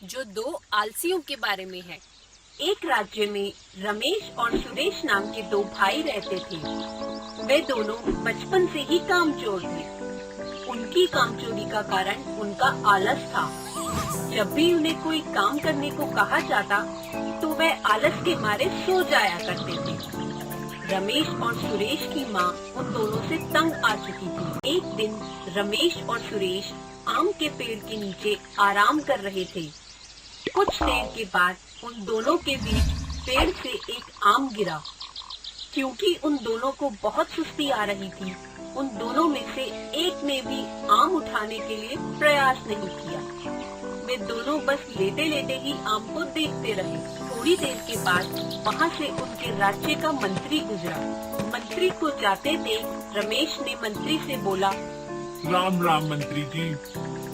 जो दो आलसियों के बारे में है। एक राज्य में रमेश और सुरेश नाम के दो भाई रहते थे। वे दोनों बचपन से ही कामचोर थे। उनकी कामचोरी का कारण उनका आलस था। जब भी उन्हें कोई काम करने को कहा जाता तो वे आलस के मारे सो जाया करते थे। रमेश और सुरेश की माँ उन दोनों से तंग आ चुकी थी। एक दिन रमेश और सुरेश आम के पेड़ के नीचे आराम कर रहे थे। कुछ देर के बाद उन दोनों के बीच पेड़ से एक आम गिरा। क्योंकि उन दोनों को बहुत सुस्ती आ रही थी, उन दोनों में से एक ने भी आम उठाने के लिए प्रयास नहीं किया। वे दोनों बस लेटे लेटे ही आम को देखते रहे। थोड़ी देर के बाद वहाँ से उनके राज्य का मंत्री गुजरा। मंत्री को जाते देख रमेश ने मंत्री से बोला, राम राम मंत्री जी,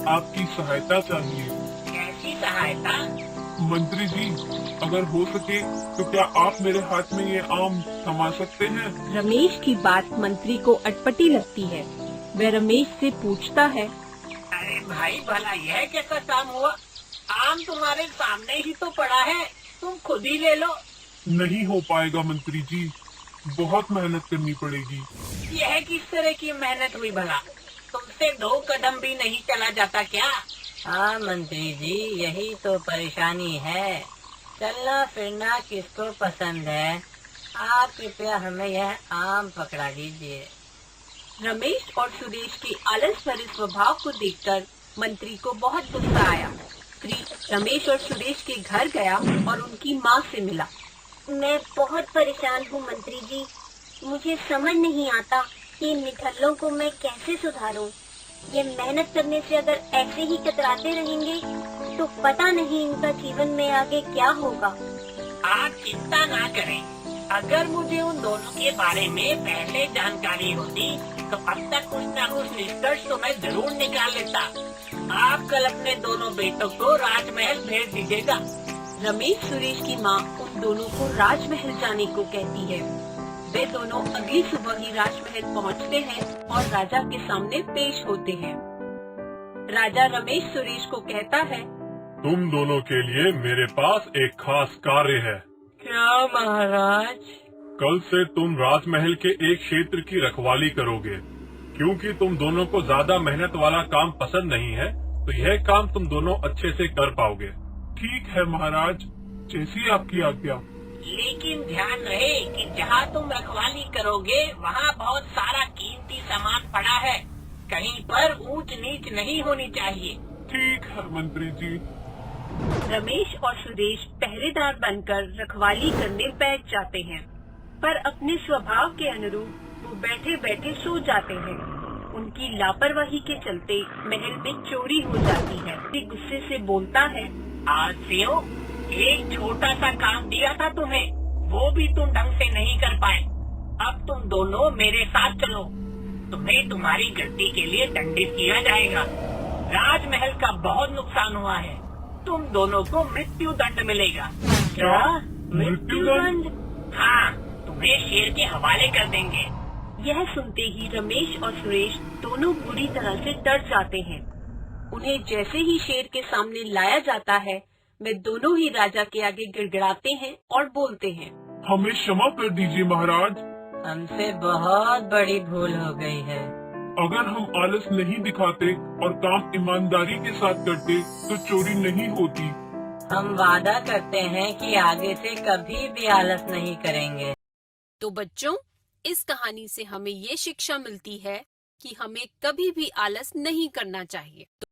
आपकी सहायता चाहिए। कैसी सहायता? मंत्री जी, अगर हो सके तो क्या आप मेरे हाथ में ये आम थमा सकते हैं? रमेश की बात मंत्री को अटपटी लगती है। वह रमेश से पूछता है, अरे भाई भला यह कैसा काम हुआ? आम तुम्हारे सामने ही तो पड़ा है, तुम खुद ही ले लो। नहीं हो पाएगा मंत्री जी, बहुत मेहनत करनी पड़ेगी। यह किस तरह की मेहनत हुई भला? तुमसे 2 कदम भी नहीं चला जाता क्या? हाँ मंत्री जी, यही तो परेशानी है। चलना फिरना किसको पसंद है? आप कृपया हमें यह आम पकड़ा दीजिए। रमेश और सुरेश के आलस भरे स्वभाव को देखकर मंत्री को बहुत गुस्सा आया। मंत्री रमेश और सुरेश के घर गया और उनकी माँ से मिला। मैं बहुत परेशान हूँ मंत्री जी, मुझे समझ नहीं आता कि इन निठल्लों को मैं कैसे सुधारूं। ये मेहनत करने से अगर ऐसे ही कतराते रहेंगे तो पता नहीं इनका जीवन में आगे क्या होगा। आप चिंता ना करें, अगर मुझे उन दोनों के बारे में पहले जानकारी होती तो अब तक कुछ न कुछ निष्कर्ष तो मैं जरूर निकाल लेता। आप कल अपने दोनों बेटों को राजमहल भेज दीजिएगा। रमेश सुरेश की माँ उन दोनों को राजमहल जाने को कहती है। वे दोनों अगली सुबह ही राजमहल पहुँचते हैं और राजा के सामने पेश होते हैं। राजा रमेश सुरेश को कहता है, तुम दोनों के लिए मेरे पास एक खास कार्य है। क्या महाराज? कल से तुम राजमहल के एक क्षेत्र की रखवाली करोगे। क्योंकि तुम दोनों को ज्यादा मेहनत वाला काम पसंद नहीं है, तो यह काम तुम दोनों अच्छे से कर पाओगे। ठीक है महाराज, जैसी आपकी आज्ञा। लेकिन ध्यान रहे कि जहाँ तुम रखवाली करोगे वहाँ बहुत सारा कीमती सामान पड़ा है। कहीं पर ऊंच नीच नहीं होनी चाहिए। ठीक है मंत्री जी। रमेश और सुरेश पहरेदार बनकर रखवाली करने बैठ जाते हैं, पर अपने स्वभाव के अनुरूप वो बैठे बैठे सो जाते हैं। उनकी लापरवाही के चलते महल में चोरी हो जाती है। वे गुस्से से बोलता है, आलसियों, एक छोटा सा काम दिया था तुम्हें, वो भी तुम ढंग से नहीं कर पाए। अब तुम दोनों मेरे साथ चलो, तुम्हें तुम्हारी गलती के लिए दंडित किया जाएगा। राजमहल का बहुत नुकसान हुआ है, तुम दोनों को मृत्यु दंड मिलेगा। क्या? मृत्यु दंड? हाँ, तुम्हें शेर के हवाले कर देंगे। यह सुनते ही रमेश और सुरेश दोनों बुरी तरह से डर जाते हैं। उन्हें जैसे ही शेर के सामने लाया जाता है, वे दोनों ही राजा के आगे गिड़गिड़ाते हैं और बोलते हैं, हमें क्षमा कर दीजिए महाराज। हमसे बहुत बड़ी भूल हो गई है। अगर हम आलस नहीं दिखाते और काम ईमानदारी के साथ करते तो चोरी नहीं होती। हम वादा करते हैं कि आगे से कभी भी आलस नहीं करेंगे। तो बच्चों, इस कहानी से हमें ये शिक्षा मिलती है कि हमें कभी भी आलस नहीं करना चाहिए।